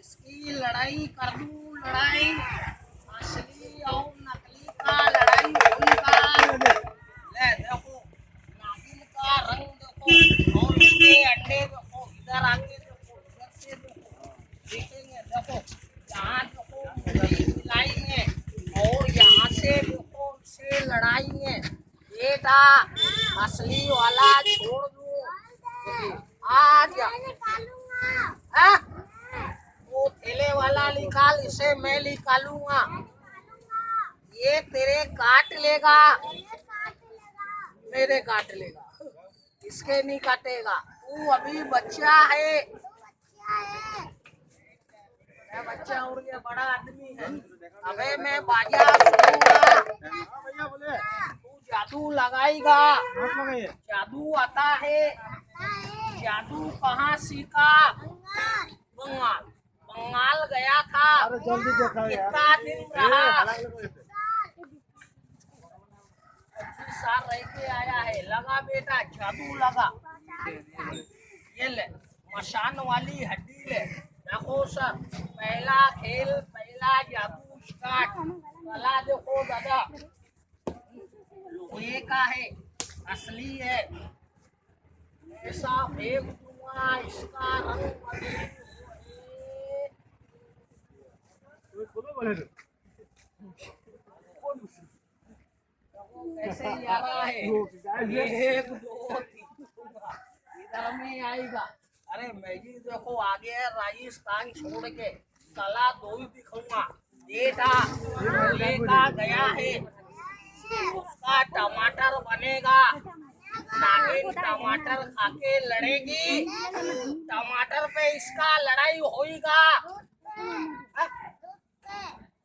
इसकी लड़ाई कर दूं, लड़ाई असली और नकली का लड़ाई होगा। ले देखो नागिन का रंग देखो और इसके अंडे देखो, इधर आके देखो, इधर से देखो, देखेंगे देखो यहाँ देखो मुरली मिलाएंगे और यहाँ से देखो इसे लड़ाएंगे। बेटा असली वाला छोड़ दूं आज हाँ? वो थैले वाला निकाल, इसे मैं निकालूंगा। ये तेरे काट लेगा, मेरे काट लेगा, इसके नहीं काटेगा। तू अभी बच्चा है, मैं बच्चा और ये बड़ा आदमी है। अबे मैं बाजा सुनूंगा, तू जादू लगाएगा। जादू आता है, जादू कहाँ सीखा? बंगाल, बंगाल गया था, कितना दिन रहा, 25 साल रह के आया है। लगा बेटा जादू लगा, ये ले मशान वाली हड्डी ले। देखो सर पहला खेल, पहला जादू स्टार्ट। गला देखो दादा लोहे का है, असली है। ऐसा फेंक दूंगा इसका रंग कैसे जा रहा है। 1 2 3 इधर में आएगा। अरे मैगी देखो आगे है, राजस्थान छोड़ के कला 2 ही दिखाऊंगा। बेटा लेका गया है, उसका टमाटर बनेगा। नागिन टमाटर खा के लड़ेगी, टमाटर पे इसका लड़ाई होएगा।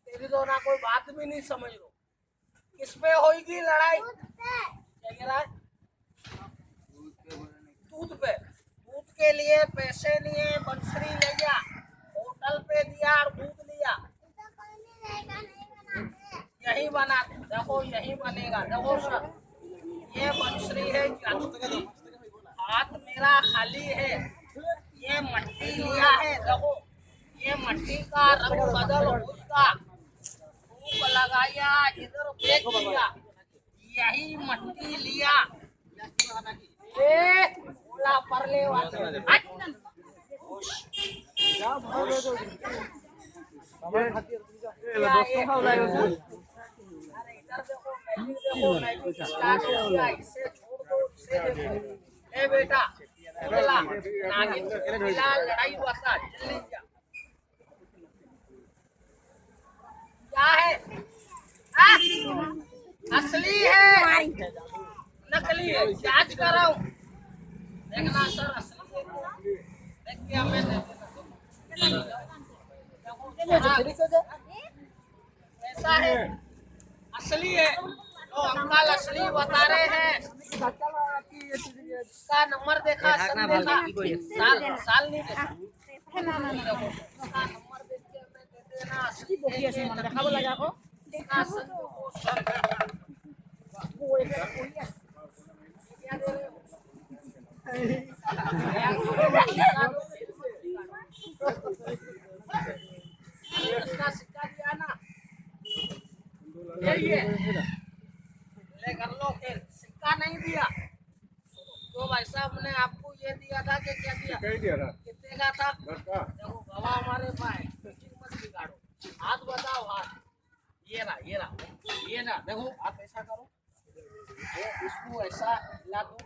तेरी तो ना कोई बात भी नहीं समझ लो, किस पे होएगी लड़ाई? क्या कह रहा है? दूध पे। दूध के लिए पैसे लिए बंसरी ले जा, होटल पे दिया और दूध लिया। यही बना देखो, यही बनेगा। देखो सर ये बंसरी है, हाथ मेरा खाली है। ये मट्टी लिया है, देखो ये मट्टी का रंग बदल होगा। धूप लगाया, इधर फेंक दिया, यही मट्टी लिया। ये बोला परले वाले इसे छोड़ दो, इसे देखो। ए बेटा बोला नागिन मिला, लड़ाई बता जल्दी जा। क्या है? असली है नकली है? जांच कर रहा हूँ, देखना सर असली है। देख के हमें ऐसा है, असली है तो अंकल असली बता रहे हैं। इसका नंबर देखा, सन देखा, साल नहीं देखा। इसका नंबर देख के हमें दे देना। असली देखा बोला जाको इसका सन देखो, सन वो एक क्या दे रहे हो? इसका सिक्का दिया ना, ये ले कर लो। फिर सिक्का नहीं दिया तो भाई साहब ने आपको ये दिया था कि क्या दिया? कितने का था? देखो गवाह हमारे पास है, मत बिगाड़ो। हाथ बताओ, हाथ ये रहा, ये रहा, ये ना देखो। आप ऐसा करो, इसको ऐसा ला दो।